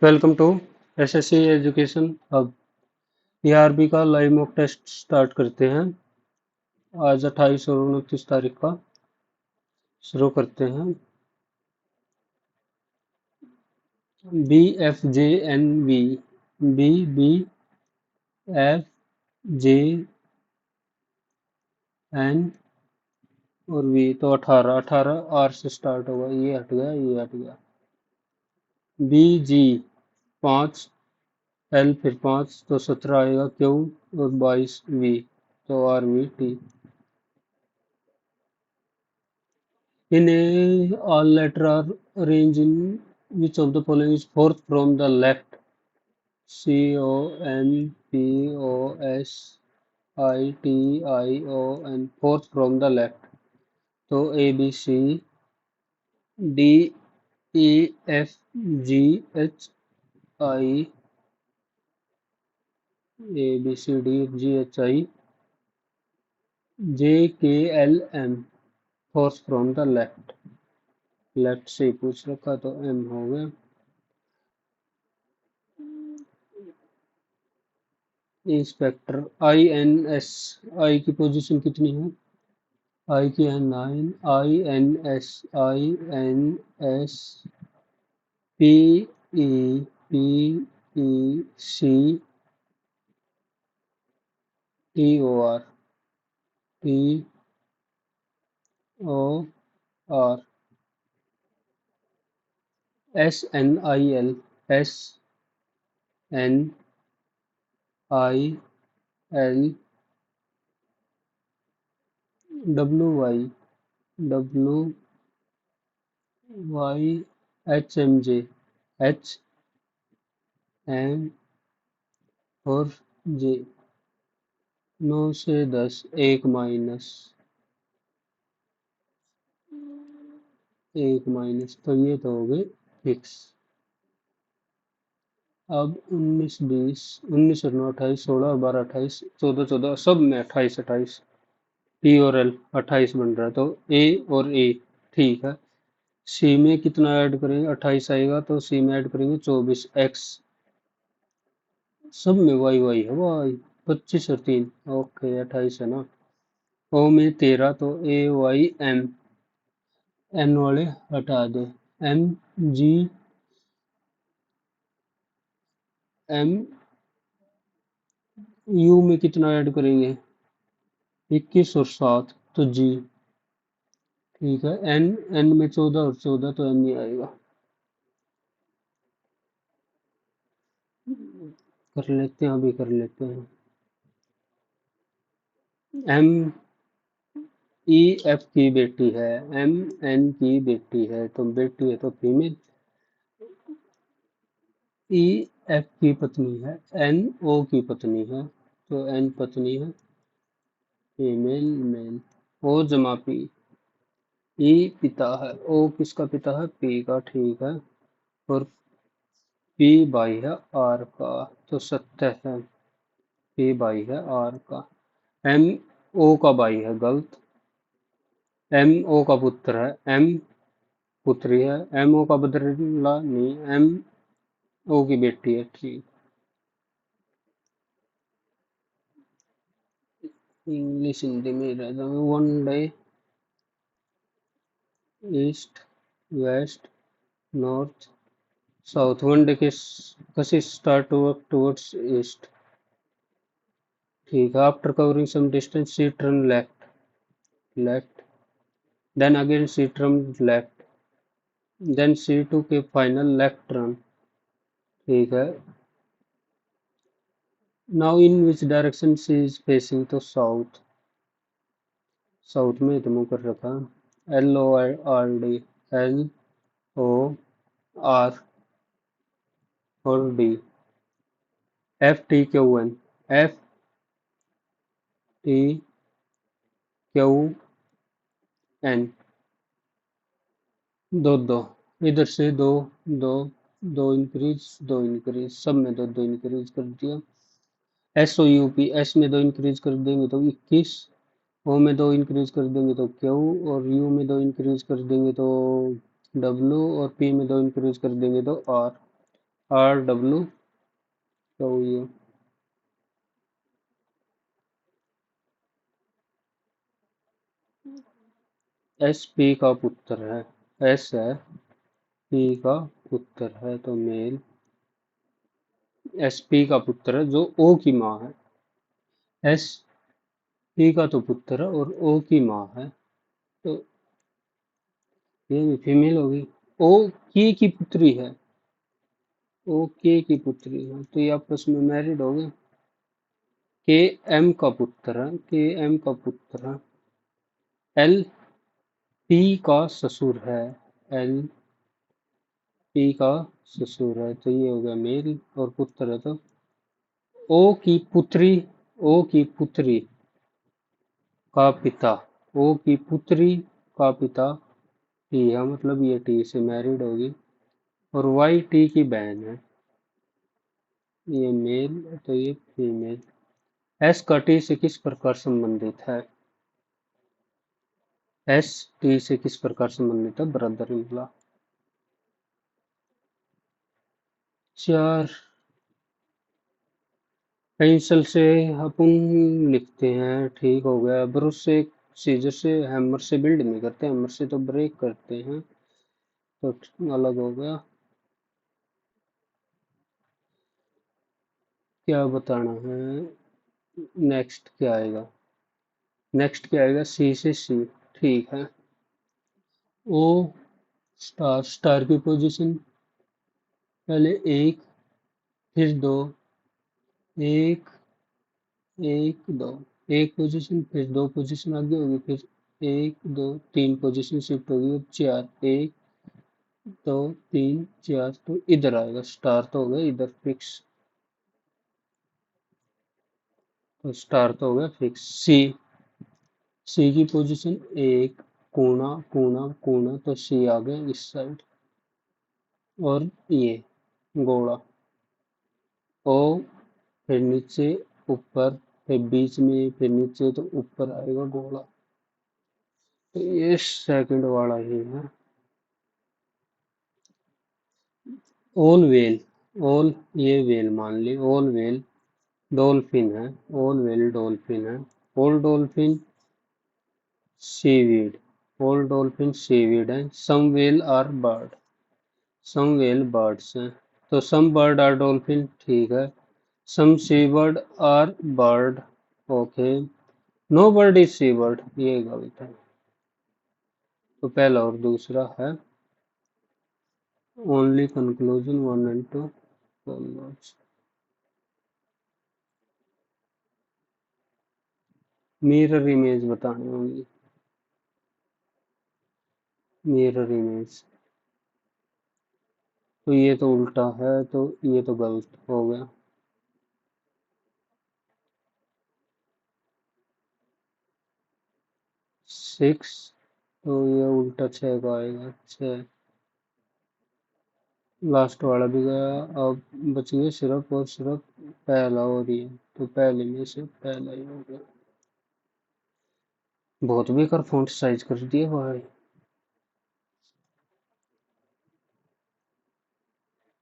Welcome to SSC education hub. ERB का live mock test start करते हैं। आज 28 और 29 तारीख का शुरू करते हैं। B F J N V B B F J N और वी तो 18 18 आर से स्टार्ट होगा। ये हट गया, ये हट गया। बी जी 5 एल फिर 5 तो 17 आएगा क्यू और 22 वी तो R V T. In A, all letters are arranged in which of the following is fourth from the left? C O N P O S I T I O N. Fourth from the left. So A B C D E F G H I A B C D F G H I J K L M. Fourth from the left. Left से पूछ रखा तो M हो गया। Inspector INS, आई की position कितनी है? आई की है 9। INS INS PEPECTOR TOR SNIL SNIL WY HMJ HM और J। 9 से 10 1 माइनस तो ये तो हो गए फिक्स। अब 19 20 19 और 9 28 16 और 12 28 14 14 सब में 28 28 P और L 28 बन रहा है तो A और A ठीक है। C में कितना ऐड करेंगे? 28 आएगा तो C में ऐड करेंगे 24 X सब में Y Y है Y 25 और 3 ओके 28 है ना। O में 13 तो A Y M N वाले हटा दे। M G M U में कितना ऐड करेंगे? 21 और 7 तो G ठीक है। N में 14 और 14 तो N ही आएगा। कर लेते हैं, अभी कर लेते हैं। M E F की बेटी है, M N की बेटी है तो बेटी है तो फीमेल। E F की पत्नी है, N O की पत्नी है तो N पत्नी है फीमेल मेल। O जमा P E पिता है, O किसका पिता है? P का ठीक है। और P भाई है R का तो सत्य है P भाई है R का। M O का भाई है गलत। M O का पुत्र है, M पुत्री है। M O का बदला नहीं, M O की बेटी है ठीक। इंग्लिश हिंदी में रह जाऊंगा। One day east west north south. One day K Casey start to work towards east ठीक है। After covering some distance C turn left left then again C turn left then C took final left turn ठीक है। Now in which direction C is facing तो south south में तो मुंह कर रखा। LORD LOR और D FTQN FTQN दो दो इधर से दो दो दो इंक्रीज सब में दो दो इंक्रीज कर दिया। SOUP S में दो इंक्रीज कर देंगे तो 21। O में दो इंक्रीज कर देंगे तो Q और U में दो इंक्रीज कर देंगे तो W और P में दो इंक्रीज कर देंगे तो R RW तो ये SP का पुत्र है, S है, P का पुत्र है तो मेल, SP का पुत्र है जो O की माँ है, SP का तो पुत्र है और O की माँ है तो ये भी फीमेल होगी। O की पुत्री है, ओके की पुत्री है तो ये आपस में मैरिड हो गए। KM का पुत्र है, KM का पुत्र है, LP का ससुर है, LP का ससुर है तो ये हो गया मेल और पुत्र है तो ओ की पुत्री, ओ की पुत्री का पिता, ओ की पुत्री का पिता टी है, मतलब ये टी से मैरिड होगी और वाई टी की बहन है, ये मेल तो ये फीमेल। एस का टी से किस प्रकार संबंधित है, एस टी से किस प्रकार संबंधित है, ब्रदर इन लॉ। 4 पेंसिल से अपन लिखते हैं, ठीक हो गया। ब्रश से, सीजर से, हैमर से बिल्ड नहीं करते, हैमर से तो ब्रेक करते हैं तो अलग हो गया। क्या बताना है, नेक्स्ट क्या आएगा, नेक्स्ट क्या आएगा, सी से सी, ठीक है। ओ स्टार, स्टार की पोजीशन पहले एक, फिर दो, एक, एक दो, एक पोजीशन फिर दो पोजीशन आगे होगी, फिर एक दो तीन पोजीशन शिफ्ट होगी, अब 4, एक दो तीन चार तो इधर आएगा, स्टार तो हो गया इधर फिक्स, तो स्टार तो हो गया फिक्स। सी, सी की पोजीशन एक, कोना कोना कोना तो सी आ गया इस साइड, और ये गोला, ओ फिर नीचे ऊपर, फिर बीच में, फिर नीचे तो ऊपर आएगा गोला, तो ये सेकंड वाला ही है। ओल वेल, ओल ये वेल मान ली, ओल वेल डॉल्फिन है, ओल वेल डॉल्फिन है, all dolphin seaweed, all dolphin seaweed है। Some whale are bird, some whale birds हैं तो सम बर्ड आर डॉल्फिन, ठीक है। Some sea bird are bird, okay. No bird is sea bird, ये गलत है तो पहला और दूसरा है। Only conclusion 1 and 2 follows। Mirror image बतानी होगी, मिरर इमेज तो ये तो उल्टा है तो ये तो गलत हो गया। 6 तो ये उल्टा 6 का आएगा, 6 लास्ट वाला भी गया, अब बच गए सिर्फ और सिर्फ पहला और ये, तो पहले में से पहला ही हो गया। बहुत बेकार फॉन्ट साइज कर दिया भाई।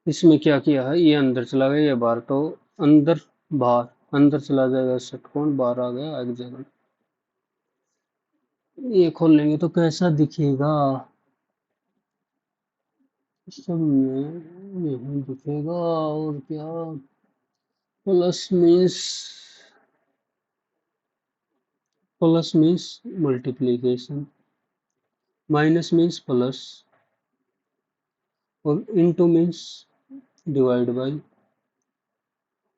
इसमें क्या किया है, ये अंदर चला गया, ये बाहर तो अंदर बाहर, अंदर चला जाएगा षटकोण, बाहर आ गया एक जगह। ये खोल लेंगे तो कैसा दिखेगा, सब में यही दिखेगा और क्या। Plus means, plus means multiplication, minus means plus और into means divide by,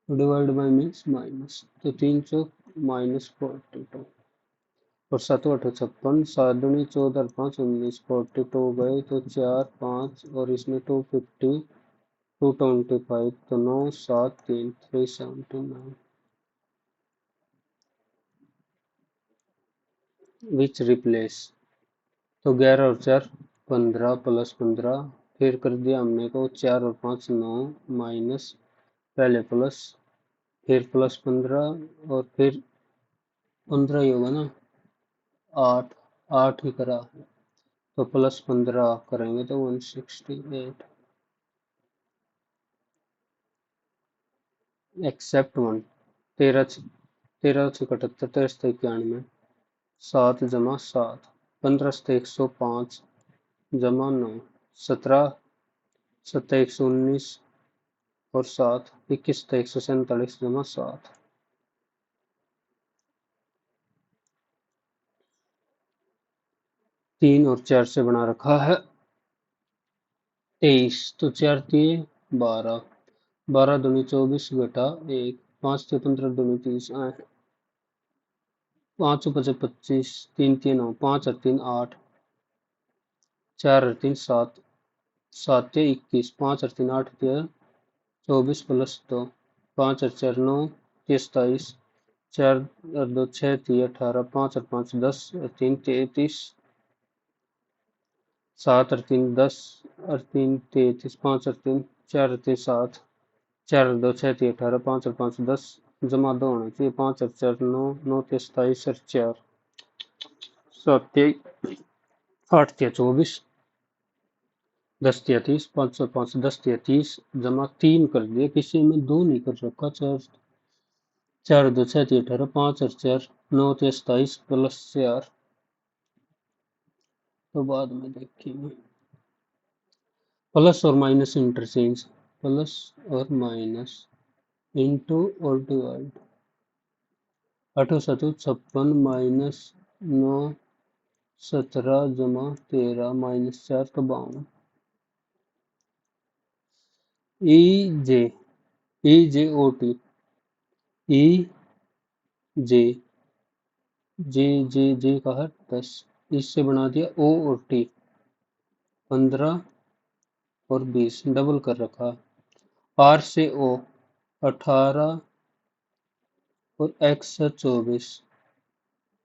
divide by means minus, तो 3 चौक -42 और 7 8 56, 7 दूनी 14 5 19, 42 गए तो 4 5 और इसमें 250, 225 तो 9 7 3 379, विच रिप्लेस, तो 11 और 4 15 प्लस 15, फिर कर दिया हमने को 4 और 5 9 माइनस, पहले प्लस फिर प्लस 15 और फिर 15 ही होगा ना, 8, 8 ही करा है तो प्लस 15 करेंगे तो 168, एक्सेप्ट 1, 13 13 से 91, 7 जमा 7, 15 से 105 जमा 9, 17 17 119 और 7, 21 से 147 जमा 7, 3 और 4 से बना रखा है 23, तो 4 दिए 12, 12 दूनी 24 घटा 1, 5 से 15 दूनी 30 आए, 5 पचे 25, 3 3 9, 5 और 3 8, 4 और 3 7, 7 21, 5 और 3 8 24 प्लस 2, 5 और 4 9 27, 4 और 2 6 18, 5 और 5 10 और 3 33, 7 और 3 10 और 3 33, 5 और 3 4 और 3 7, 4 और 2 6 18, 5 और 5 10 जमा 2 होना चाहिए, 5 और 4 9 9 27 और 4 7 8 24, 10 30, 5 और 5 10 30 जमा 3 कर दिया, किसी में 2 नहीं कर रखा, 4 4 2 6 18, 5 और 4 9 27 प्लस 4, तो बाद में देखेंगे। प्लस और माइनस इंटरचेंज, प्लस और माइनस इंटू और डिवाइड, 8 7 56 माइनस 9 17 जमा 13 माइनस 4 तो 52, ई जे ओ टी, ई जे जे का है 10, इससे बना दिया ओ और टी, 15 और 20 डबल कर रखा, आर से ओ 18 और एक्स है 24,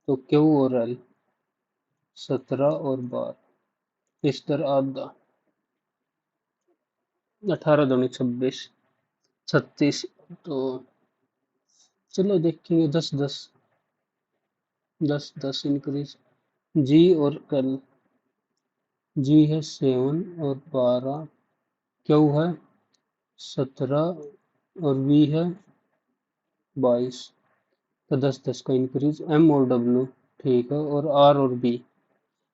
तो क्यू और एल 17 और 12, इस तरह आधा, 18 दूनी 26 36, तो चलो देखेंगे 10 10 10 10 इंक्रीज, जी और कल, जी है 7 और 12, क्यू है 17 और वी है 22, तो 10 10 का इंक्रीज, एम और डब्ल्यू ठीक है, और आर और बी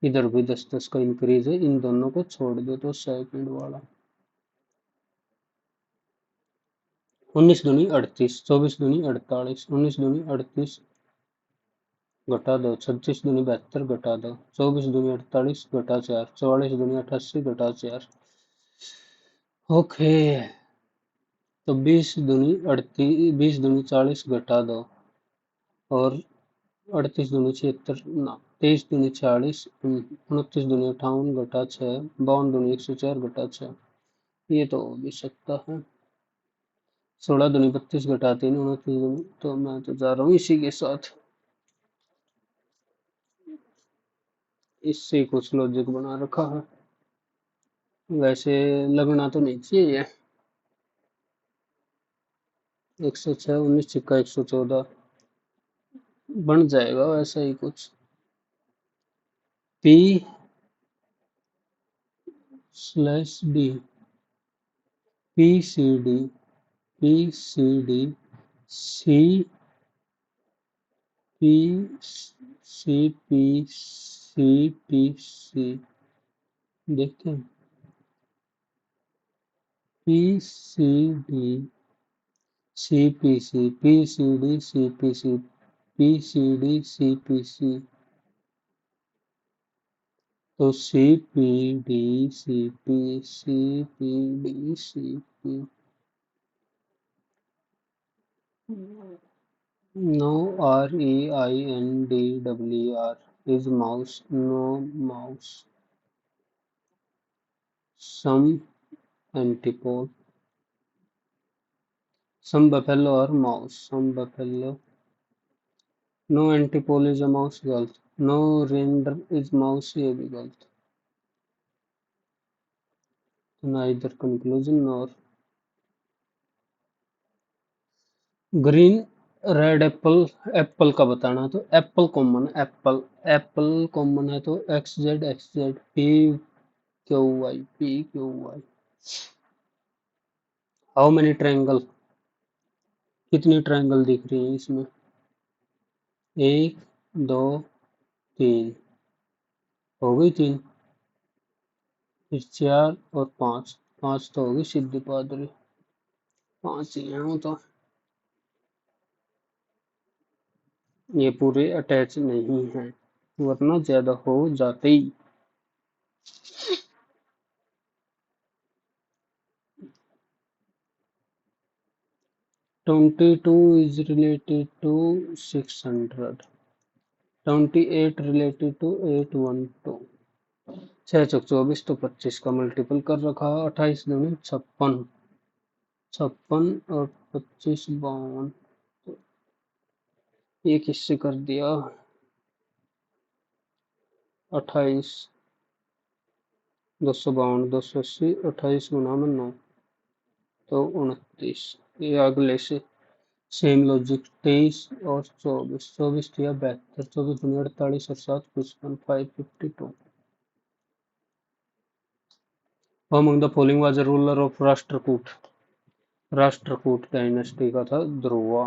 इधर भी 10 10 का इंक्रीज है, इन दोनों को छोड़ दो तो सेकंड वाला, 19 दूनी 38, 24 दूनी 48, 19 दूनी 38 घटा दो, 36 दूनी 72 घटा दो, 24 दूनी 48 घटा 4, 44 दूनी 88 घटा 4, ओके, तो 20 दूनी 38, 20 दूनी 40 घटा दो, और 38 दूनी 76 ना, 23 दूनी 40, 29 दूनी 58 घटा 6, 52 दूनी 104 घटा 6, ये तो हो भी सकता है, 16 दूनी 32 घटा 3, 29 दूनी, तो मैं तो जा रहा हूँ इसी के साथ, इससे कुछ लॉजिक बना रखा है, वैसे लगना तो नहीं चाहिए, 106 19 छिक्का 114 बन जाएगा वैसा ही कुछ, P slash D, P C D, P C D, C P C P C P C, देखते हैं, P C D C P C, P C D C P C, P C D C P C, तो C P D C P C P D C P, no R E I N D W R is mouse, no mouse, some antipode, some buffalo और mouse, some buffalo, no antipole is a mouse गलत, no render is mouse ये भी गलत, neither conclusion nor, green red apple, apple का बताना है, तो apple common, apple apple common है, तो X Z P Q Y, how many triangle, कितनी ट्रायंगल दिख रही है इसमें? 1 2 3 हो गई 3, फिर 4 और 5, 5 तो होगी सीधी पादरी, 5 ही हैं वो तो। ये पूरे अटैच नहीं है, वरना ज्यादा हो जाते। 22 is related to 600, 28 related to 812, 6 चौक 24 तो 25 का मल्टीपल कर रखा है, 28 दूनी 56, 56 और 25 52, ये किससे कर दिया? 28 252 280, 28 गुना में 9 तो 29, ये अगले से सेम लॉजिक। 23 और 24, 24 दिया 72, 24 दूनी 48 और 7 55, 552। Among the following was a ruler of Rashtrakuta, Rashtrakuta dynasty का था Dhruva.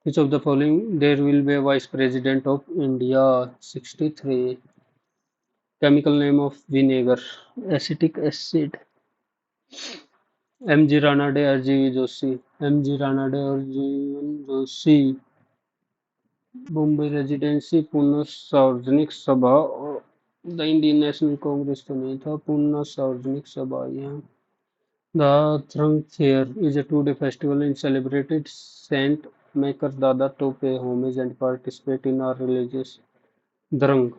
Which of the following there will be a vice president of India? 63. Chemical name of vinegar, acetic acid। M G Ranade और G V Joshi, M G Ranade और जीवन Joshi Bombay residency पुनः सार्वजनिक सभा और the Indian national Congress तो नहीं था, पुनः सार्वजनिक सभा यहाँ। The Thrung Fair is a two-day festival in celebrated Saint Makar Dada to pay homage and participate in our religious dhrung.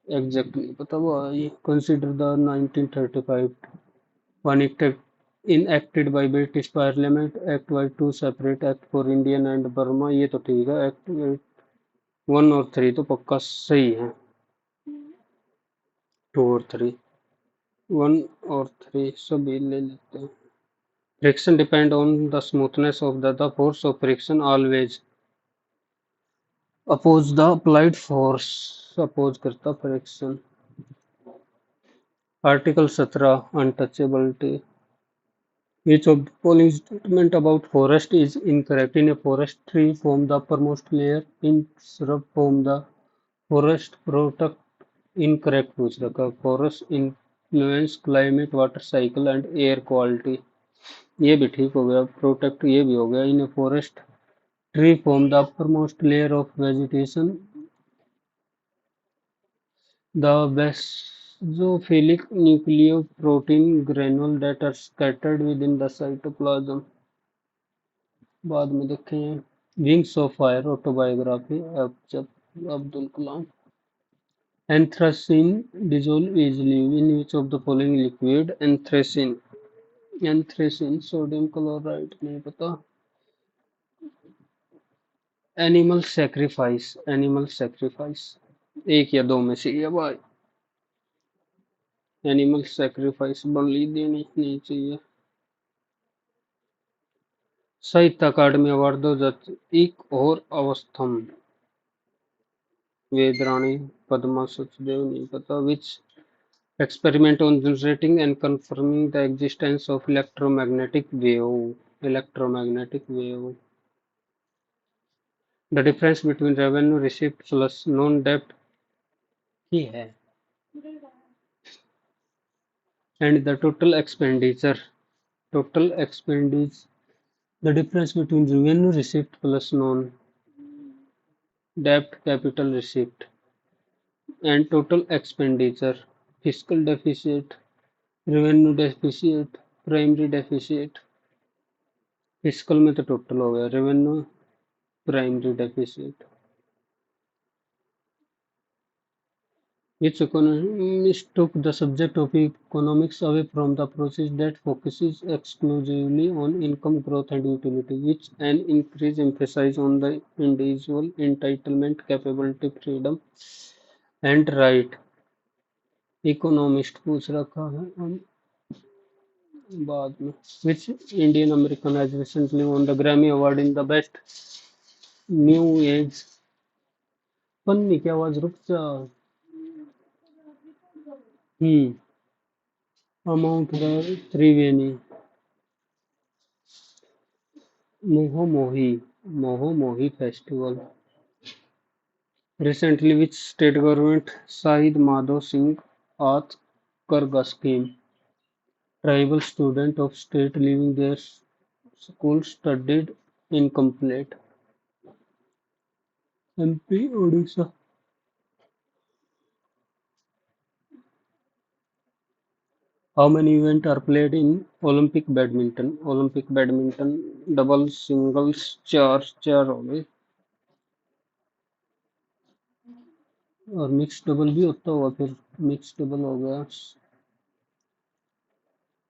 Exactly. पता हुआ ये consider the 1935 one enacted by British Parliament Act by two separate act for Indian and Burma। ये तो ठीक है, Act 1 और 3 तो पक्का सही है, 2 और 3, 1 और 3 सभी ले लेते हैं। Friction depend on the smoothness of the force of friction always oppose the applied force, oppose करता friction। Article 17 untouchability, which of the following statement about forest is incorrect? In a forest, tree form the uppermost layer, in shrub form the forest protect, incorrect पूछ रखा। forest influence climate water cycle and air quality, ये भी ठीक हो गया, protect ये भी हो गया। in a forest tree form the uppermost layer of vegetation, the basophilic nucleoprotein granule that are scattered within the cytoplasm। बाद में देखें। Wings of Fire autobiography Abdul Kalam. Anthracene dissolve easily in which of the following liquid? Anthracene, anthracene sodium chloride नहीं पता। Animal sacrifice, animal sacrifice एक या दो में से ये भाई, एनिमल सेक्रीफाइस बलि देनी नहीं चाहिए। साहित्य अकादमी अवार्ड 2000, एक और अवस्थम, वेदरानी पद्मा सचदेव नहीं पता। विच experiment on generating and confirming the existence of electromagnetic wave, electromagnetic wave। The difference between revenue received plus non debt ही है, and the total expenditure, total expenditure, the difference between revenue received plus non debt capital received and total expenditure, fiscal deficit, revenue deficit, primary deficit। Fiscal में तो total हो गया, revenue primary deficit. Which economist took the subject of economics away from the process that focuses exclusively on income growth and utility, which an increase emphasis on the individual entitlement, capability, freedom and right। Economist पूछ रखा है हम बाद में। Which Indian American has recently won the Grammy Award in the best new age। पन्नी की आवाज रुक जा। Amount Triveni, Moho Mohi festival. Recently, which state government Shahid Madhav Singh Ath Karga scheme? Tribal student of state leaving their school studied incomplete. MP Odisha. How many events are played in Olympic badminton? Olympic badminton doubles, singles, चार हो गए और mix double भी होता होगा फिर mix double हो गया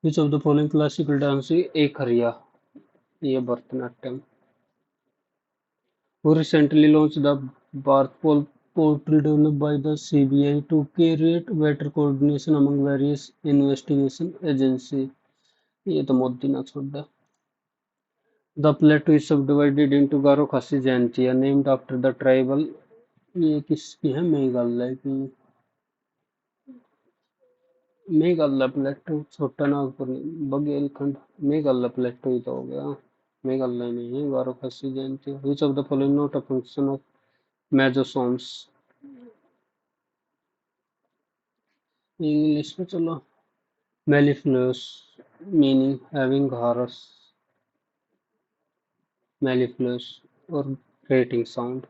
Which of the following classical dance is एक हरिया ये Bharatanatyam Who recently launched the Barthol portal developed by the CBI to create better coordination among various investigation agencies ये तो मोदी ने छोड़ा The plateau is subdivided into Garo Khasi Jaintia named after the tribal ये किसकी है मेघालय की मेघालय प्लेटो छोटा नागपुर बघेलखंड मेघालय प्लेटो ही तो हो गया मेघालय में ही Garo Khasi Jaintia which of the following not a function of mesosomes English में चलो mellifluous meaning having horus mellifluous और grating sound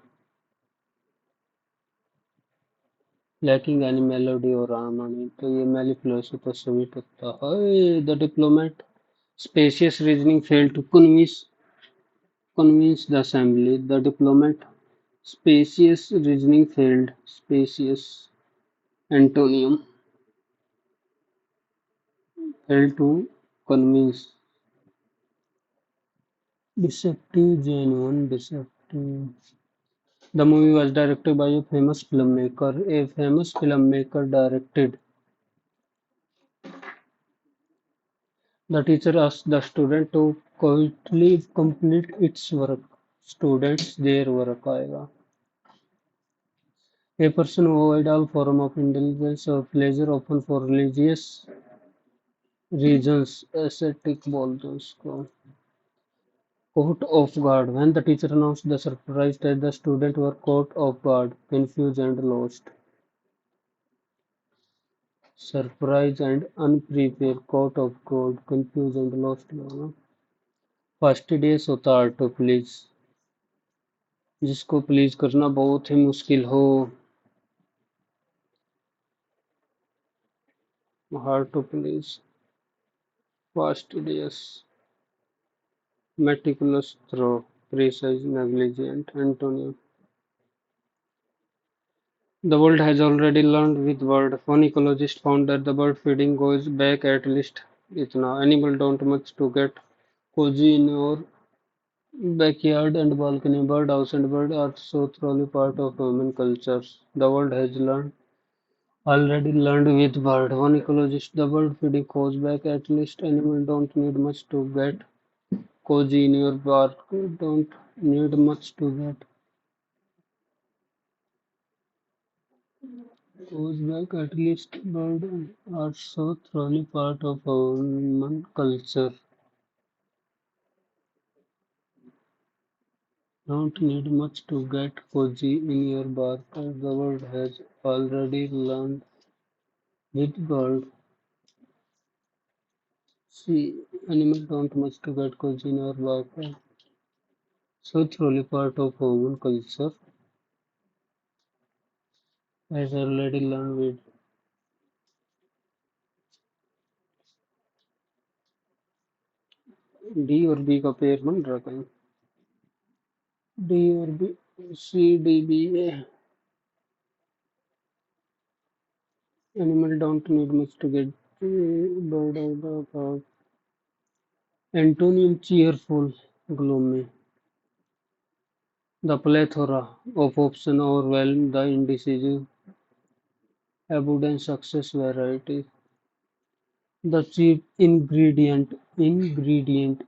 lacking any melody or harmony तो ये mellifluous तो sweet होता है the diplomat spacious reasoning failed to convince the assembly the diplomat spacious reasoning failed spacious antonium failed to convince deceptive genuine deceptive The movie was directed by a famous filmmaker. A famous filmmaker directed. The teacher asked the student to quietly complete its work. Students their work आएगा. A person who avoid all form of indulgence or pleasure often for religious reasons. Ascetic बोलते हैं उसको. Caught off guard. When the teacher announced the surprise that the students were caught off guard, confused and lost. Surprise and unprepared, caught off guard, confused and lost. Fastidious होता है to please जिसको please करना बहुत ही मुश्किल हो hard to please fastidious meticulous thorough precise negligent antonym the world has already learned with word one ecologist found that the bird feeding goes back at least itna animal don't much to get cozy in your backyard and balcony bird house and bird are so thoroughly part of human culture the world has learned Already learned with bird. One ecologist, the bird feeding goes back at least animal don't need much to get cozy in your bark. Don't need much to get goes back at least bird are so thoroughly part of human culture. Don't need much to get cozy in your bark. The world has already learned with bird. See, animal don't much to get cozy in your bark. So thoroughly part of human culture. As I already learned with D और B का pair बन रहा कहीं D और B C D B A animal don't need much to get bird out antonym cheerful gloomy the plethora of option overwhelm the indecisive abundant success variety the chief ingredient ingredient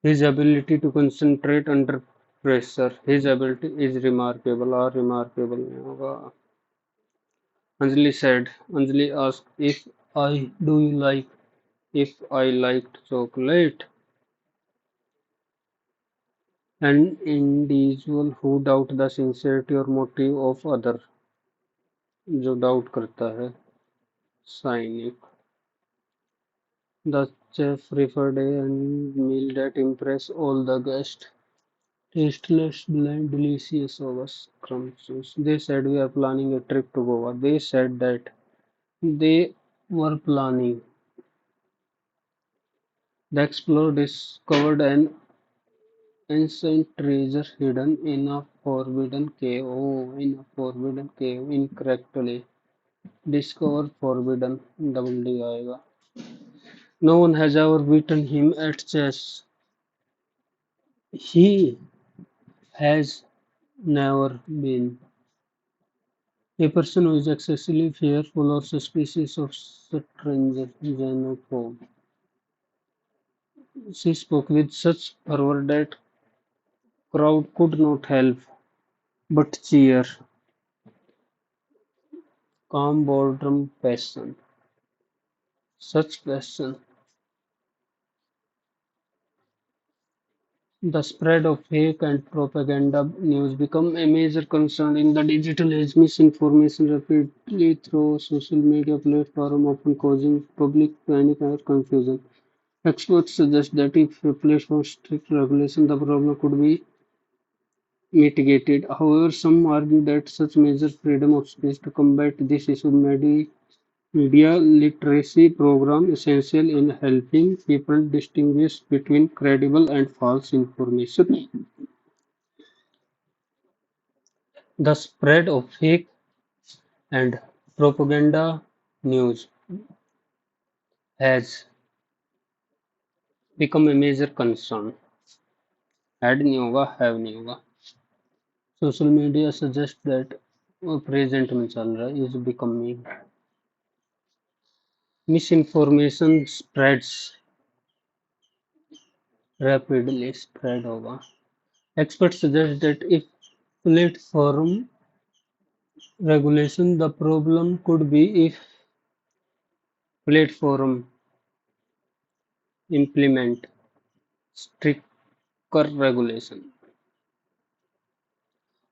His ability to concentrate under pressure. His ability is remarkable or remarkable नहीं होगा. Anjali said. Anjali asked if I do you like if I liked chocolate? An individual who doubt the sincerity or motive of other, जो doubt करता है. साइनिक. The chef preferred a meal that impressed all the guests. Tasteless, bland, delicious, over scrumptious. They said we are planning a trip to Goa. They said that they were planning. The explorer discovered an ancient treasure hidden in a forbidden cave. Oh, in a forbidden cave. Incorrectly. Discover forbidden. Double D आएगा. No one has ever beaten him at chess. He has never been. A person who is excessively fearful or suspicious of stranger, xenophobe. She spoke with such fervor that crowd could not help but cheer. Calm boredom, passion. Such passion. The spread of fake and propaganda news become a major concern in the digital age. Misinformation rapidly through social media platforms, often causing public panic or confusion. Experts suggest that if replaced for strict regulation, the problem could be mitigated. However, some argue that such measures freedom of speech to combat this issue. Media literacy program essential in helping people distinguish between credible and false information. The spread of fake and propaganda news has become a major concern. Had नहीं होगा, have नहीं होगा. Social media suggests that present में चल रहा है is becoming. Misinformation spreads rapidly. Spread होगा. Experts suggest that if platform regulation, the problem could be if platform implement stricter regulation.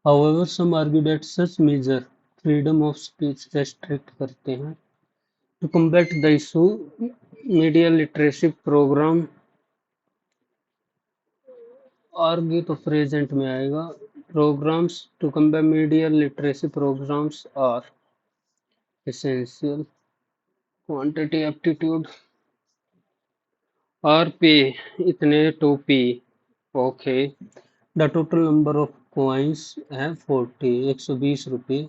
However, some argue that such measures freedom of speech restrict करते हैं. To combat the issue, media literacy program आगे तो present में आएगा. Programs to combat media literacy programs are essential. Quantity aptitude R P इतने to P. Okay. The total number of coins है 40 120 रुपये.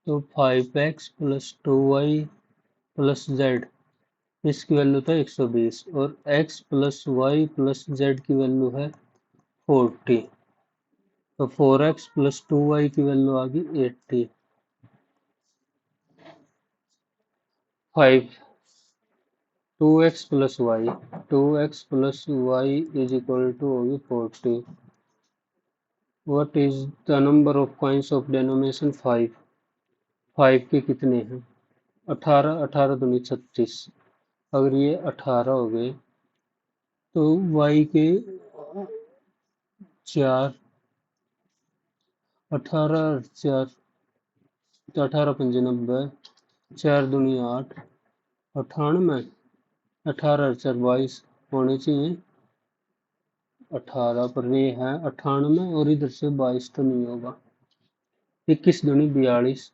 तो 5x plus 2y plus z इसकी value था 120 और x plus y plus z की value है 40. तो 4x plus 2y की वैल्यू आ गई 80. 5 2x plus y 2x plus y is equal to होगी 40. What is the number of coins of denomination 5? 5 के कितने हैं? 18 18 दूनी 36. अगर ये 18 हो गए तो y के 4 18 4 तो 18 पंजे 90 4 दूनी 8 98 18 4 22 होने चाहिए 18 पर ये है 98 और इधर से 22 तो नहीं होगा. 21 दूनी 42.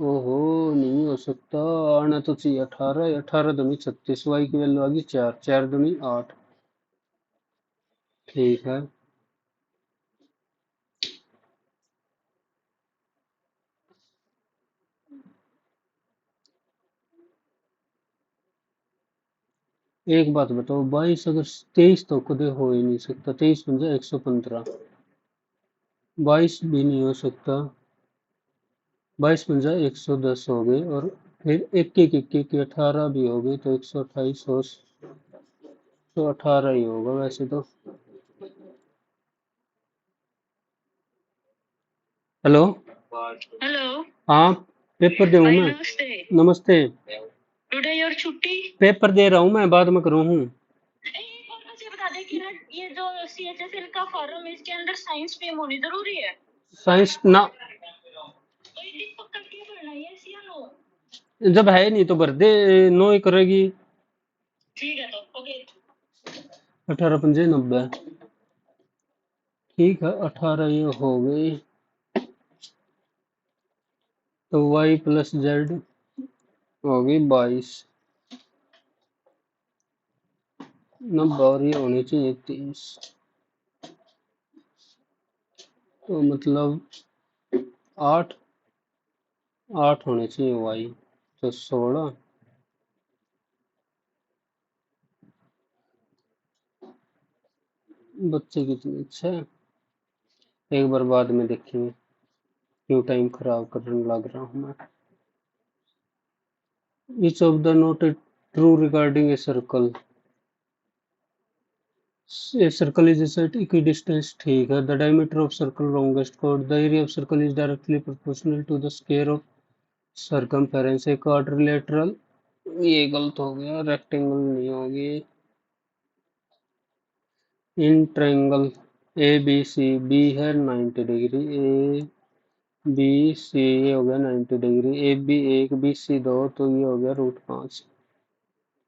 ओहो नहीं हो सकता. आना तो चाहिए 18 18 दूनी 36. वाई की वैल्यू आ गई 4 4 दूनी 8. ठीक है. एक बात बताओ 22 अगर 23 तो कदे हो ही नहीं सकता. 23 बन जाए 115. 22 भी नहीं हो सकता. 22 बन जाए 110 हो गए और फिर एक एक एक एक 18 भी हो गए तो 128 हो तो 18 ही होगा वैसे तो. हेलो. हेलो. हाँ पेपर दूँ मैं. नमस्ते. टुडे योर छुट्टी। पेपर दे रहा हूँ मैं, बाद में करूँ हूँ। एक और मुझे बता दे कि ना ये जो CHSL का फॉर्म है इसके अंदर साइंस स्ट्रीम होनी जरूरी है। साइंस ना, तो ये पक्का क्या भरना है, यस या नो? जब है नहीं तो भर दे, नो ही करेगी। ठीक है तो ओके। 18×5 = 90। ठीक है, 18 ये हो गई। तो y + z हो गई 22। 90 और ये होनी चाहिए 30। तो मतलब 8 8 होने चाहिए y। तो 16। बच्चे कितने अच्छा है। एक बार बाद में देखेंगे, क्यों टाइम खराब करने लग रहा हूँ मैं। Each of the not true regarding a circle. A circle is a set equidistance, ठीक है। The diameter of circle longest chord. The area of circle is directly proportional to the square of circumference. A quadrilateral, ये गलत हो गया, rectangle नहीं होगी। In triangle ABC, B है 90 degree, ABC ये हो गया 90 डिग्री, AB 1 BC 2, तो ये हो गया √5।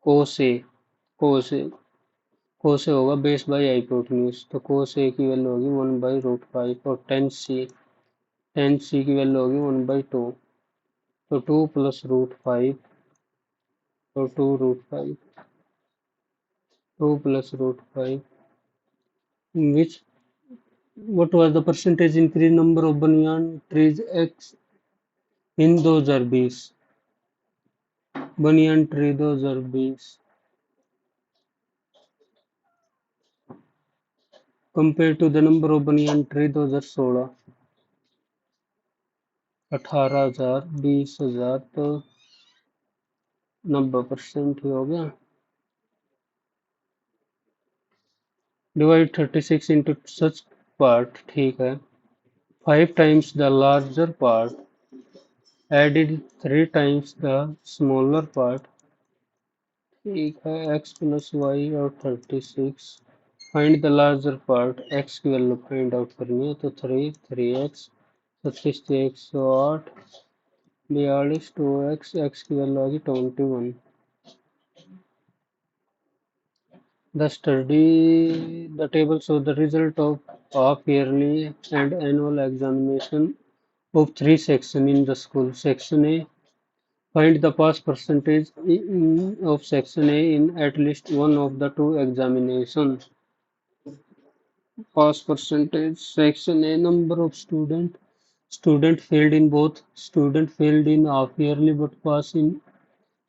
कोस ए कोस ए कोस ए होगा बेस बाई हाइपोटेन्यूज, तो कोस ए की वैल्यू होगी 1/√5। और टेन सी की वैल्यू होगी 1/2। तो 2 + √5, तो 2√5, 2 + √5, which what was the percentage increase number of banyan trees x in 2020? banyan tree 2020 compared to the number of banyan tree 2016। 18,000 20,000, तो 90% ही हो गया। डिवाइड 36 into such part, ठीक है। 5 times the larger part added 3 times the smaller part, ठीक है। x + y और 36, find the larger part. x की value find out करनी है, तो 3x 36 से 108 42 2x, x की वैल्यू आ गई 21। The table shows the result of half yearly and annual examination of 3 sections in the school. Section A, find the pass percentage of Section A in at least one of the two examinations. Pass percentage. Section A, number of student failed in both. Student failed in half yearly but pass in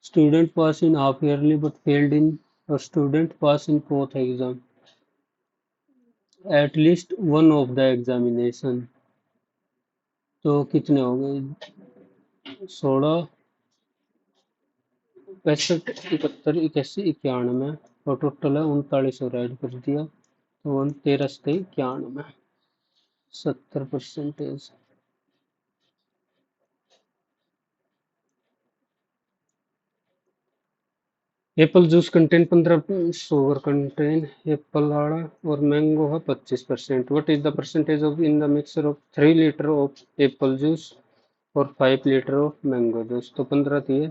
student pass in half yearly but failed in, or student pass in both exam. At least one of the examination. तो कितने हो गए? 16 65 71 81 91, और total है 39 और add कर दिया, तो 13 से 91, 70%। Apple juice contain 15 sugar contain Apple आड़ा, और मैंगो है 25%। What is the percentage of in the mixer of 3 litre of Apple juice और 5 लीटर ऑफ मैंगो जूस? तो 15 दिए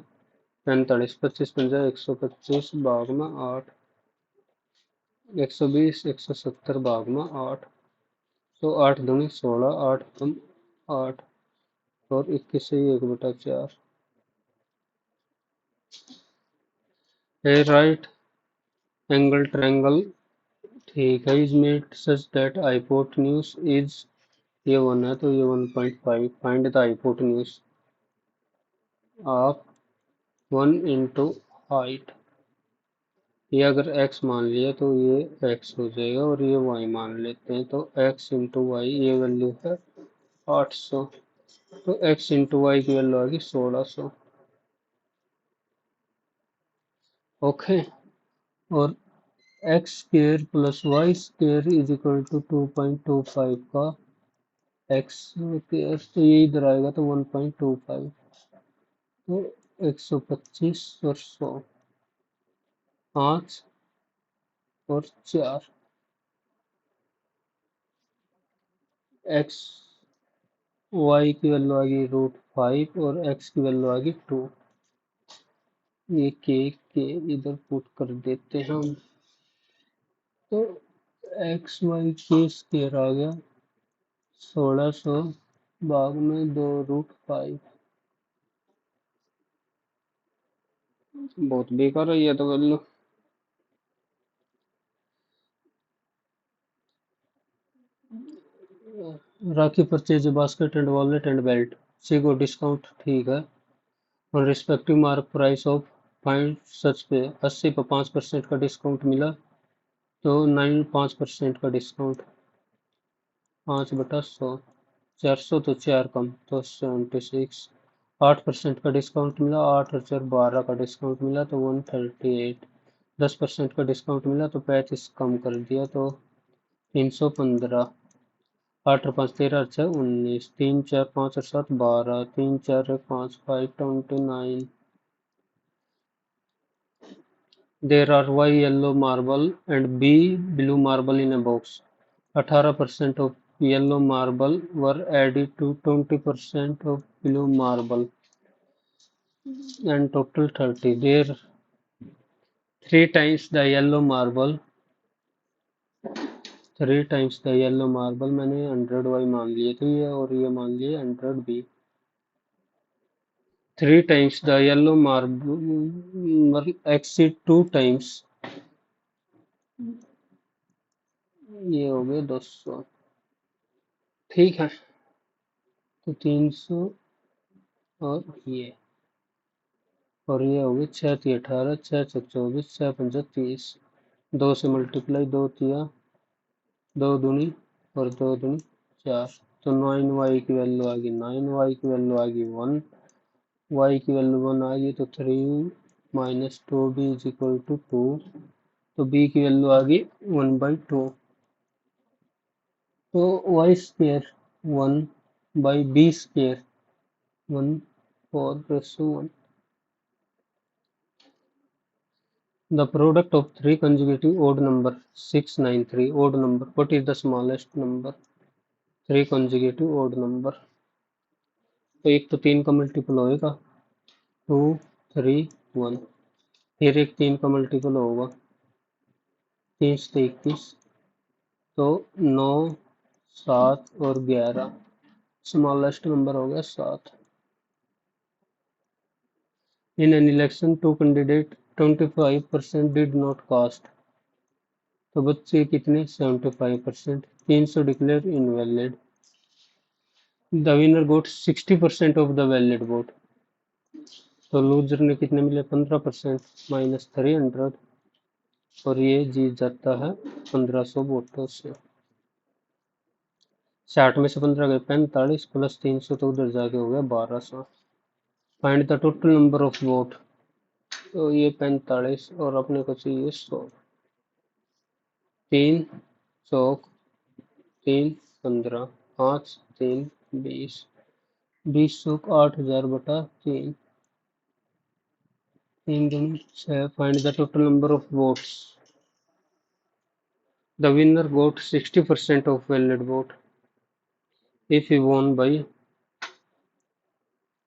45, 25 पंजा 125 भाग में 8, 120 170 भाग में 8, तो 8 दूनी 16, 8 कम 8, और 21 से 1/4। ए राइट एंगल ट्रायंगल, ठीक है, is made such that hypotenuse is, ये 1 है तो ये 1.5। Find the hypotenuse of 1 into height. ये अगर x मान लिया तो ये x हो जाएगा, और ये y मान लेते हैं, तो x इंटू वाई, ये वैल्यू है 800, तो x इंटू वाई की वैल्यू आ गई 1600। ओके। और X square plus Y square is equal to 2.25 का एक्स स्क्र, तो ये इधर आएगा तो 1.25, तो 125 और 100, 5 और 4, एक्स वाई की वैल्यू आ गई √5 और एक्स की वैल्यू आ गई 2। ये के इधर पुट कर देते हैं हम, तो एक्स वाई के स्क्वायर आ गया 1600 भाग में 2√5। बहुत बेकार है ये तो value. Rakhi purchase basket and wallet and belt, C को डिस्काउंट ठीक है, और respective mark price of find such पे 80 पर 5% का डिस्काउंट मिला, तो 5% का डिस्काउंट 5/100, 400 तो 4 कम तो 76, 8% का डिस्काउंट मिला, 8 और 4 12 का डिस्काउंट मिला तो 138, 10% का डिस्काउंट मिला तो 35 कम कर दिया तो 315, 8 और 5 13 और 6 19, 3 4 5 और 7 12, 3 4 1 5 5 29। There are Y yellow marble and B blue marble in a box. 18% of yellow marble were added to 20% of blue marble and total 30. There 3 times the yellow marble, 3 times the yellow marble मैंने 100Y मान लिए थे ये, और ये मान लिए 100B. 3 times the yellow marble exceed 2 times, ये हो गए 200। ठीक है, तो 300 और ये हो गए 6 3 18, 6 6 24, 6 5 30, 2 से मल्टीप्लाई, 2 तिया 2 दूनी और 2 दूनी 4, तो 9y की वैल्यू आ गई 9y की वैल्यू आ गई 1, y की वैल्यू 1 आ गई तो 3 minus 2b is equal to 2, तो b की वैल्यू आ गई 1/2, तो y square 1/b square 1/4 The product of three consecutive odd number 693 odd number. What is the smallest number? Three consecutive odd number. तो एक तो 3 का मल्टीपल होएगा 2 3 1, फिर एक 3 का मल्टीपल होगा 3 से 21, तो 9 7 और 11, स्मॉलेस्ट नंबर हो गया 7। In an election, two candidates 25% did not cast. तो बच्चे कितने 75%, 300 declare invalid. The winner got 60% of the valid vote. तो लूजर ने कितने मिले 15% माइनस 300, और ये जीत जाता है 1500 वोटों से। 60 में से 15 गए 45 प्लस 300 तो उधर जाके हो गया 1200। Find the total number of vote, तो ये 45 और अपने को चाहिए 100। 3 चौक 3 15, 5 3 20, 20 चौक 8000/3, 3 दूनी 6। Find the total number of votes, the winner got 60% of valid vote if he won by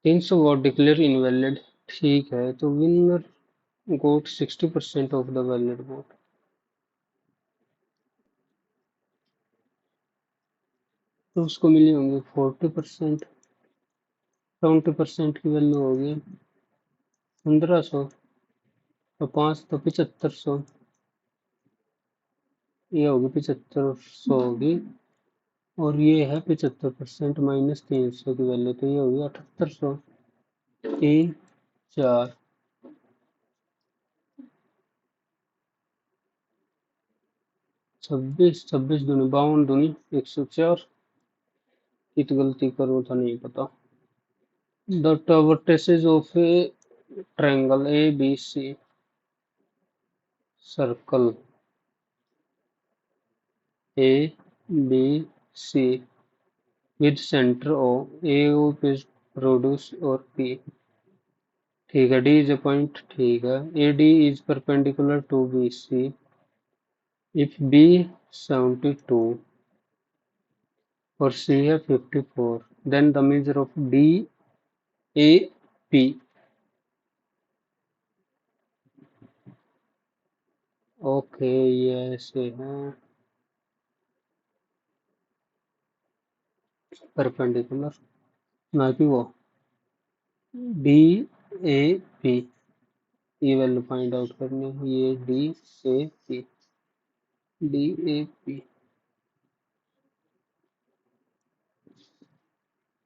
300 vote declare invalid. ठीक है, तो winner got 60% of the valid vote, तो उसको मिली होंगे 40%, 20% की वैल्यू होगी 1500, तो 5 तो 7500, ये होगी 7500 होगी, और ये है 75% माइनस 300 की वैल्यू, तो ये होगी 7800। 3 4 26 26 दूनी 52 दूनी 104 की तो गलती करो था नहीं पता। The vertices of a triangle ABC, circle ABC with center O, A O is produce or P, ठीक है, डी इज ए पॉइंट, ठीक है। A D is perpendicular to B C if B 72 और सी है 54, then the measure of D A P. Okay, ये ऐसे है, perpendicular, ना कि वो डी ए पी। ये वैल्यू फाइंड आउट करनी है, ये D A P, D A P.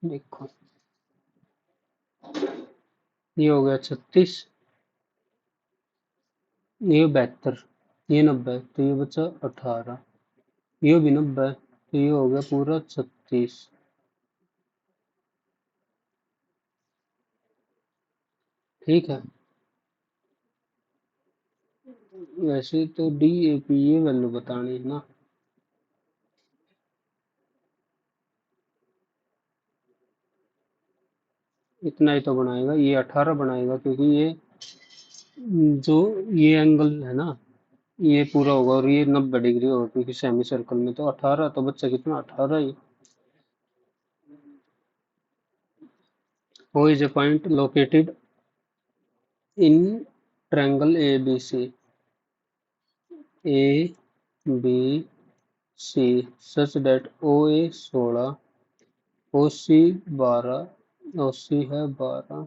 देखो, ये हो गया 36, ये 72, ये 90, तो ये बचा 18, ये भी 90, तो ये हो गया पूरा 36। ठीक है, वैसे तो डी ए पी ये वैल्यू बतानी है ना। इतना ही तो बनाएगा, ये 18 बनाएगा, क्योंकि ये जो ये एंगल है ना, ये पूरा होगा और ये 90 डिग्री होगा, क्योंकि सेमी सर्कल में तो 18, तो बच्चा कितना, 18 ही। O is a point located in triangle ABC, A B C such that OA 16, OC 12, OC है 12।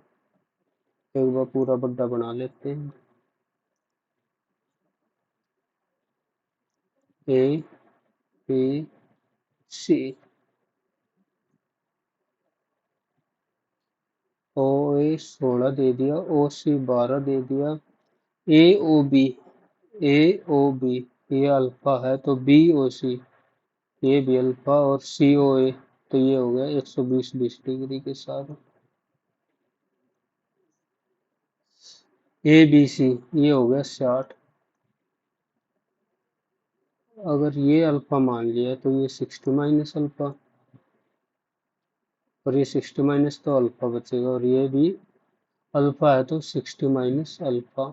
एक बार पूरा बड्डा बना लेते हैं। A B C, OA 16 दे दिया, OC 12 दे दिया, AOB, AOB ये अल्फा है, तो BOC ये भी अल्फा, और COA तो ये हो गया 120 डिग्री के साथ। ABC ये हो गया 60। अगर ये अल्फा मान लिया तो ये 60 माइनस अल्फा, और ये 60 माइनस तो अल्फा बचेगा, और ये भी अल्फा है तो 60 minus alpha.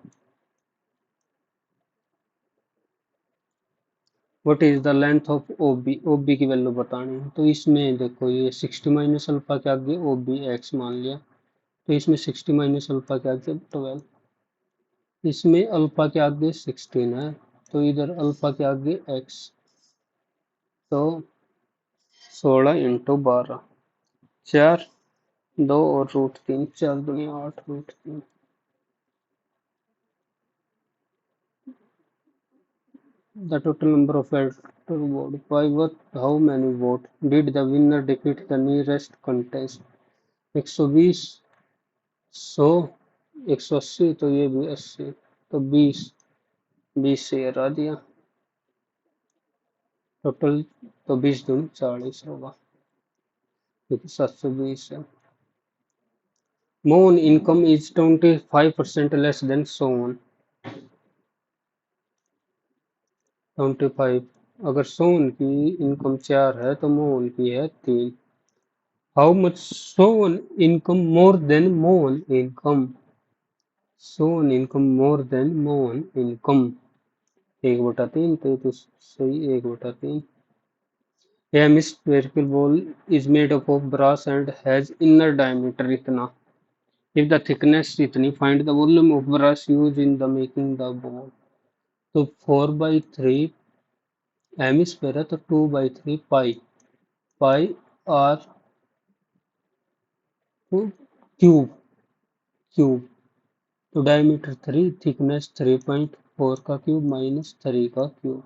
What is the length of OB, OB की वैल्यू बतानी है, तो इसमें देखो ये 60 माइनस अल्फा के आगे OB x मान लिया, तो इसमें 60 माइनस अल्फा के आगे 12, इसमें अल्फा के आगे 16 है, तो इधर अल्फा के आगे x, तो 16 इंटू 12, 4, 2 और √3, 4 दूनी 8, √3। The total number of electoral votes. By what, how many votes did the winner defeat the nearest contest? 120, 100, 180, तो ये भी 80, तो 20 से हरा दिया टोटल, तो 20 दूनी 40 होगा, क्योंकि 720 है। Moon income is 25% less than Sohan, 25। अगर सोन की इनकम 4 है तो मोहन की है 3। How much son income more than Mohan income, son income more than Mohan income, 1/3, तो ये तो सही, 1/3। A spherical ball is made up of brass and has inner diameter इतना, if the thickness इतनी, find the volume of brass used in the making the ball। तो 4/3 M square है, तो 2/3 पाई, पाई are cube, cube, तो diameter 3, thickness 3.4 का cube minus 3 का cube,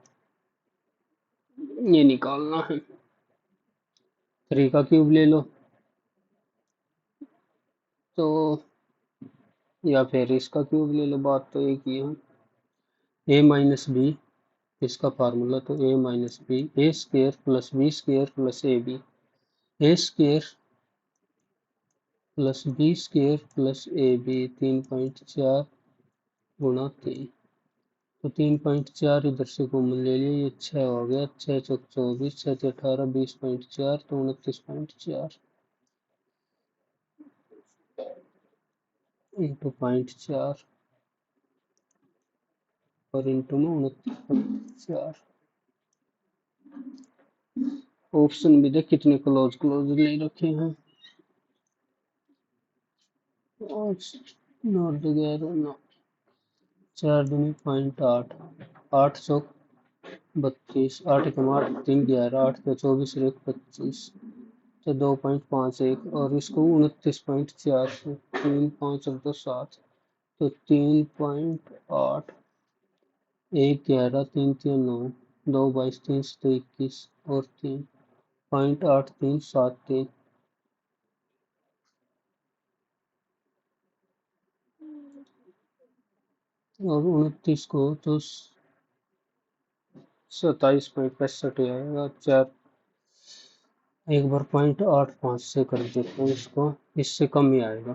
ये निकालना है। 3 का क्यूब ले लो, तो या फिर इसका क्यूब ले लो, बात तो एक ही है। ए माइनस बी इसका फार्मूला, तो A minus B, A square plus B square plus A B, A square plus B square plus A B, 3.4 गुणा 3, तो 3.4 इधर से कॉमन ले लिया, ये 6 हो गया, 6 चौक 24, 6 18, 20.4, तो 29.4। इंटू 0.4 और इंटू में 29.4। ऑप्शन भी देख कितने क्लोज क्लोज ले रखे हैं। 4 दूनी 0.8, 832, 8 × 8 = 3 = 11, 8 × 24 = 25, तो 2.51 और इसको 29.4 से 3 5 और 2 7, तो 3.8, 1 11 3 3 9, 2 22 3 7 21 और 3.8373। और 29 को तो 27.65 आएगा। 4 एक बार 0.85 से कर देते हैं इसको, इससे कम ही आएगा।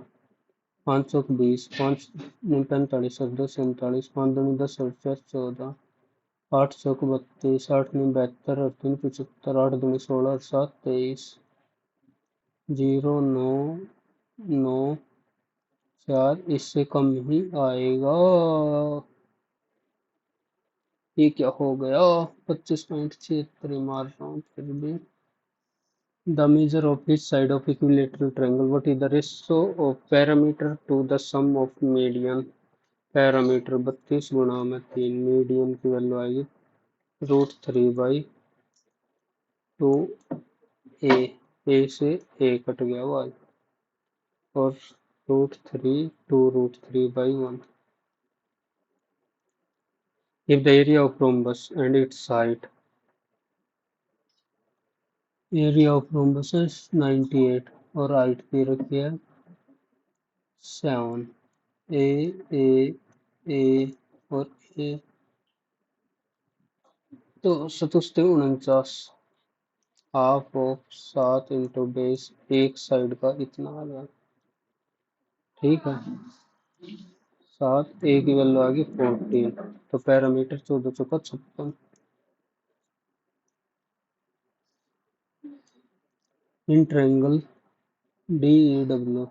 520, 5 45 और 2 47, 5 दूनी 10 और 4 14, 8 चौक 32, 8 9 72 और 3 75, 8 दूनी 16 और 7 23, 0 9 9 4, इससे कम ही आएगा। ये क्या हो गया? 25.76 मार रहा हूँ फिर भी। The measure of each side of equilateral triangle. What is the ratio of parameter to the sum of median? Parameter 32 गुणा में 3, मीडियन की वैल्यू आएगी √3/2 ए से ए कट गया वाई और √3 2 √3/1। If the area of rhombus and its height, area of rhombus is 98 और height दे रखी है 7, ए ए ए और ए, तो 47 हाफ ऑफ 7 इंटू बेस एक साइड का इतना आ गया। ठीक है, 7 ए की वैल्यू आ गई 14, तो पैरामीटर 14 चौका 56। In triangle D A W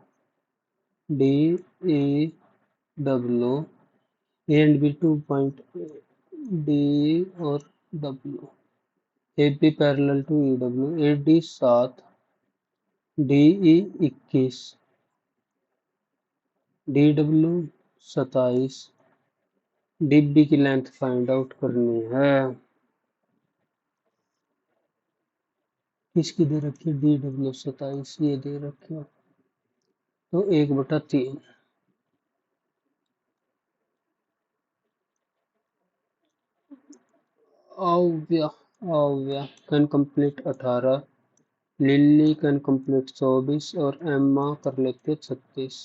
A and B 2 point D और W, A B parallel to E W, A D 7, D E 21, D W 27, DB की लेंथ फाइंड आउट करनी है। किसकी दे रखी है? डी डब्ल्यू 27 ये दे रखी है, तो 1/3। आव्या can complete 18, lily can complete 24 और एम्मा कर लेते 36,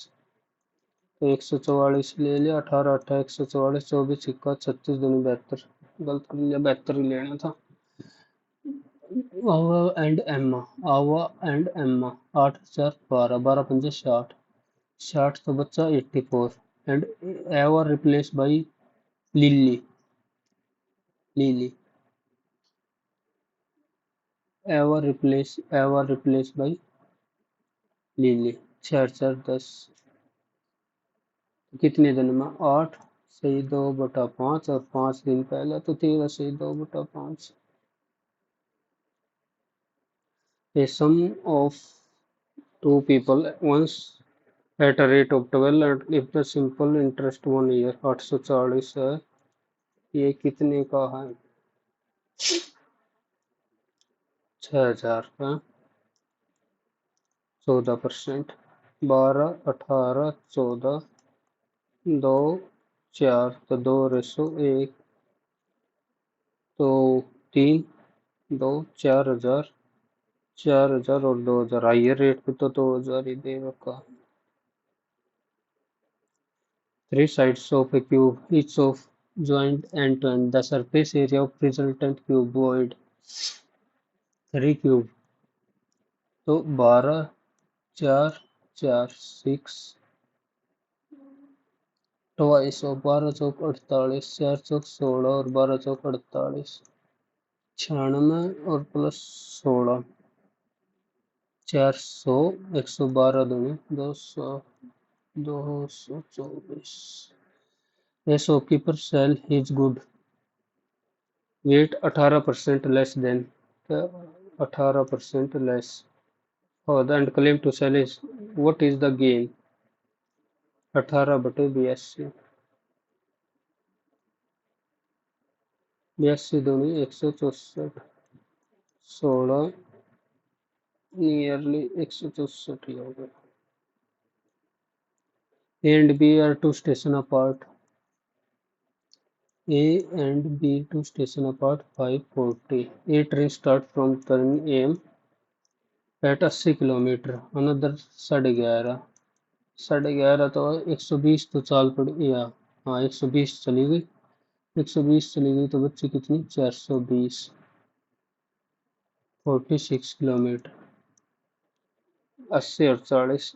तो 144 ले लिया। 18 18 144, 24 सिक्का 36 दूनी 72, गलत कर लिया, 72 ही लेना था। आवा एंड एम्मा 8 4 12, 12 5 60, 60 तो बच्चा 84 and ever replace by lily, ever replace by lily. 4 4 10, कितने दिन में? 8 सही 2/5 और 5 दिन पहले तो 13 सही 2/5। A sum of two people once at a rate of 12 and if the simple interest 1 year 840 है। ये कितने का है? 6000 का 14%, 12 18 14 2 4, तो 2:1, तो 3 2 4000, 4000 और 2000, हाइयर रेट पे तो 2000 ही दे रखा। 3 sides of a cube, each of joined end to end. The surface area of resultant cuboid 3 cube, तो 12 4 4 6 twice of 12 चौक 48, 4 चौक 16 और 12 चौक 48, 96 और प्लस 16, 400, 112 दूनी 200, 224. A shopkeeper sell his good weight 18% less than the 18% less and claim to sell is what is the gain 18/82 82 दूनी 164 16 nearly 164 ही हो गया A and B are two stations apart. A and B two stations apart 5:40. A train start from 10 am at 80 kilometre another 11:30 11:30 तो 120 तो चाल पड़ी या हाँ 120 चली गई 120 चली गई तो बच्ची कितनी 420 46 किलोमीटर 80 और 40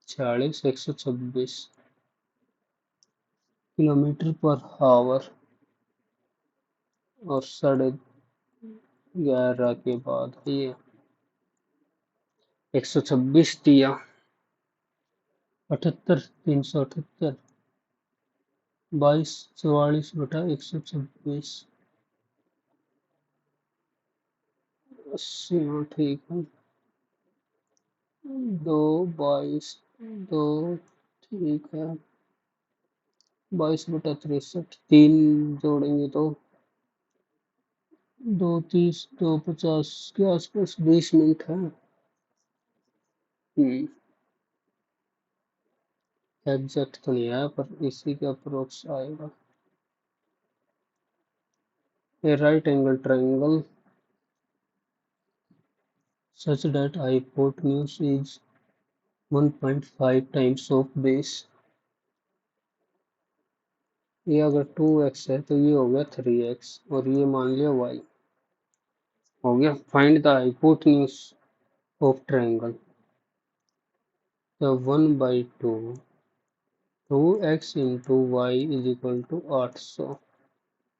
46 126 किलोमीटर पर आवर और 11:30 के बाद ये 126 दिया 78 378 22/44/126 80 ठीक है 2 22 2 ठीक है 22/63 3 जोड़ेंगे तो 2:30 2:50 के आसपास 20 मिनट है एग्जैक्ट तो नहीं आया पर इसी का अप्रोक्स आएगा a right angle triangle such that hypotenuse is 1.5 times of base ये अगर 2x है तो ये हो गया 3x और ये मान लिया y हो गया find the hypotenuse of triangle तो 1/2 2x into Y is equal to 800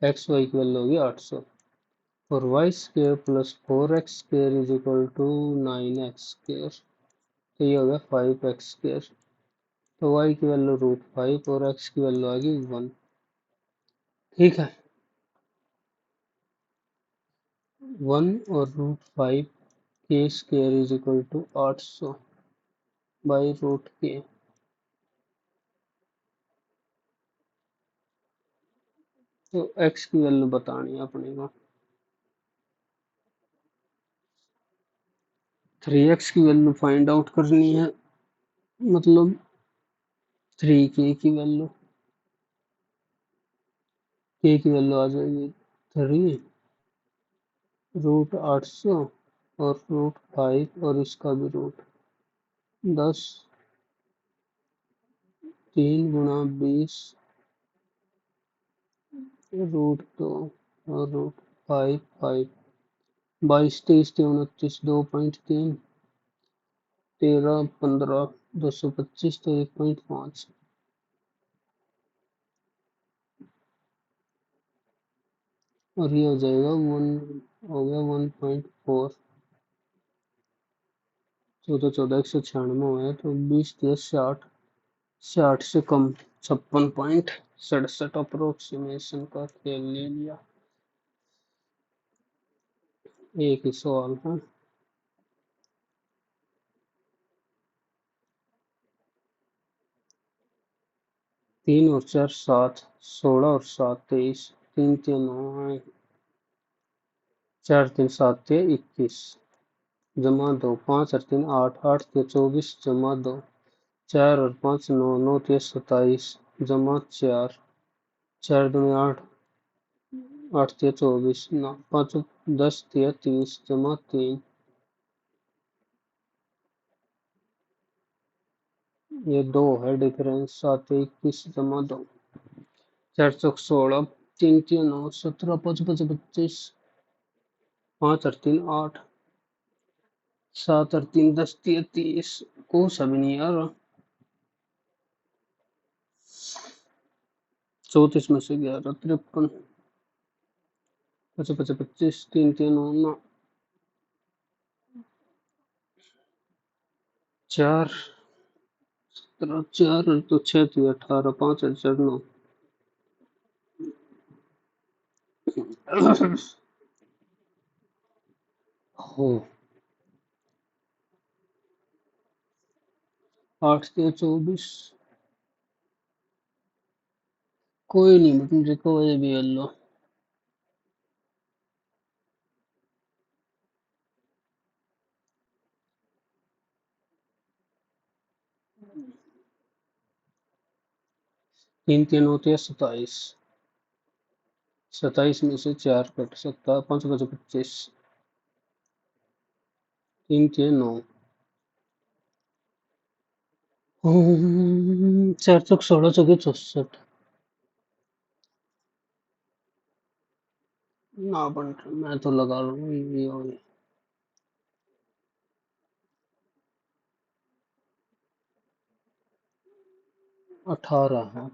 X Y की वैल्यू होगी 800 और Y square plus 4x square is equal to 9x square तो ये हो गया 5x स्क्वेयर तो y की वैल्यू √5 और x की वैल्यू आ गई 1 ठीक है 1 और √5 के square is equal to 800 by root के तो x की वैल्यू बतानी है अपने को 3x की वैल्यू फाइंड आउट करनी है मतलब 3k की वैल्यू k की वैल्यू आ जाएगी 3 √800 और √5 और इसका भी रूट 10 3 गुणा 20 √2 और √5 5 22 23 29 2.3 13 15 225 तो 1.5 और ये हो जाएगा 1 हो गया 1.4 14 196 है तो 20 60 60 से कम 56.67 अप्रोक्सीमेशन का खेल ले लिया एक ही सवाल है 3 और 4 7 16 और 7 23 3 3 9 4 3 7 21 जमा 2 5 और 3 8 8 24 जमा 2 4 और 5 9 9 27 जमा 4 4 2 8 8 24 9 5 10 30 जमा 3 ये 2 है डिफरेंस 7 21 जमा 2 4 चौक 16 3 3 9 17 5 5 25 5 और 3 8 7 और 3 10 30 को सब नहीं आ रहा 34 में से 11 53 5 5 25 3 3 9 4 17 4 तो 6 थी 18 5 4 9 हो 8 के 24 कोई नहीं मतलब रिकवर भी कर लो 3 3 होते हैं 27 27 में से 4 कट सकता है 5 बचे 25 3 के 9 4 चौक 16 चौके 64 ना बन मैं तो लगा रहा हूँ ये और 18 है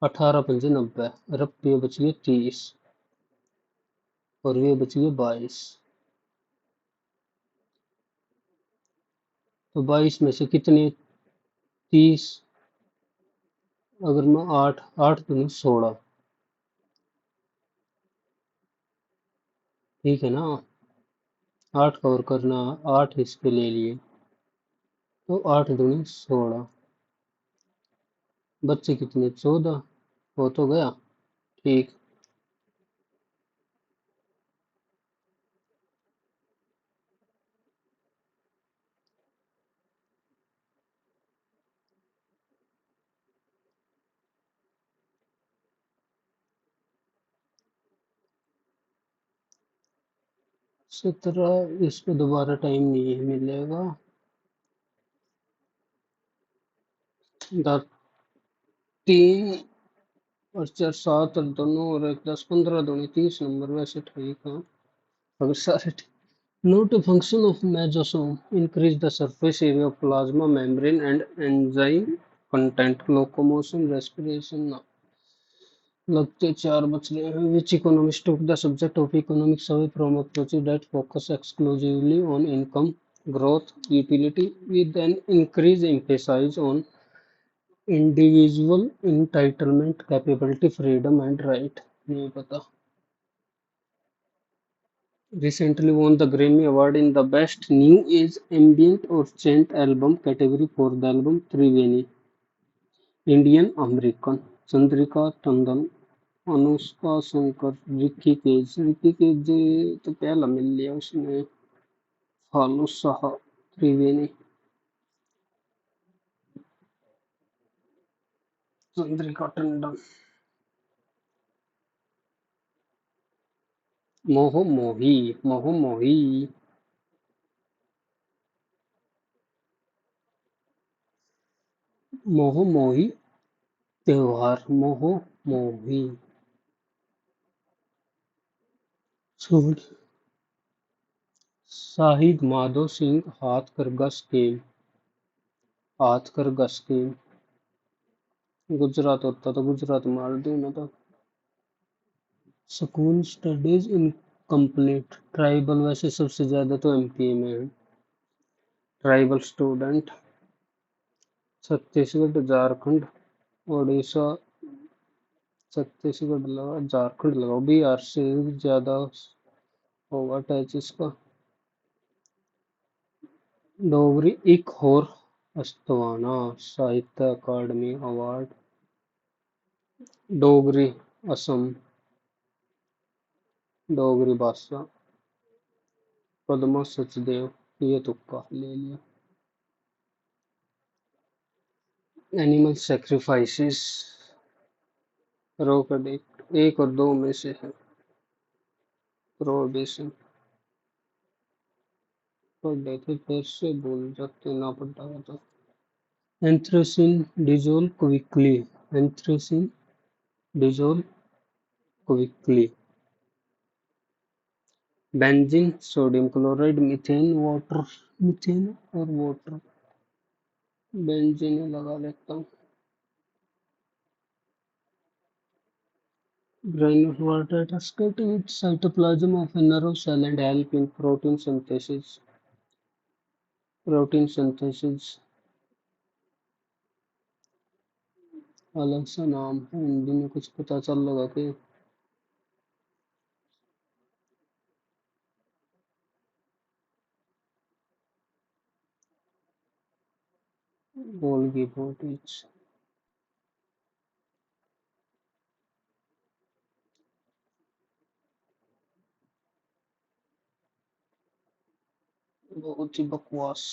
18 पंजे 90 रब ये बच गए 30 और ये बच गए 22 तो 22 में से कितने 30 अगर मैं 8 8 दूनी 16 ठीक है ना 8 कवर करना 8 इसके ले लिए तो 8 दूनी 16 बच्चे कितने 14 हो तो गया ठीक 17 इस पे दोबारा टाइम नहीं मिलेगा 3 और 4 7 और दोनों और 1 10 15 दूनी 30 नंबर वैसे ठीक है अगर सारे note a function of mesosome increase the surface area of plasma membrane and enzyme content locomotion respiration लगते 4 बच रहे हैं which economist took the subject of economics away from approaches that focus exclusively on income growth utility with an increased emphasis on individual entitlement capability freedom and right नहीं पता recently won the Grammy Award in the Best New Age Ambient or Chant Album category for the album Triveni. Indian American Chandrika Tandon Anushka Shankar Ricky Kej तो पहला मिल लिया उसने फालू शाह त्रिवेणी चंद्रिका टंडन मोह मोही मोह मोही मोह मोही त्योहार मोह मोही छोड़ शाहिद माधो सिंह हाथ कर गस के गुजरात होता तो गुजरात मार दूं ना तो स्कूल स्टडीज इनकम्प्लीट ट्राइबल वैसे सबसे ज्यादा तो एमपी में है ट्राइबल स्टूडेंट छत्तीसगढ़ झारखंड उड़ीसा छत्तीसगढ़ लगा झारखंड लगाओ बिहार से ज्यादा होगा टैच इसका डोगरी एक होर अस्तवाना साहित्य अकादमी अवार्ड डोगरी असम डोगरी भाषा पद्मा सचदेव ये तुक्का ले लिया एनिमल सैक्रिफाइसेस रोक एक और दो में से है प्रोहिबिशन पढ़ लेते फिर से भूल जाते ना पढ़ा तो anthracene dissolve quickly anthracene dissolve quickly benzene sodium chloride methane और वाटर बेंजीन लगा लेता हूँ granule water cascade with cytoplasm of a nerve cell and help in protein synthesis अलग सा नाम है, हिंदी में कुछ पता चल लगा के। गोल्गी बोटिच। बहुत ही बकवास।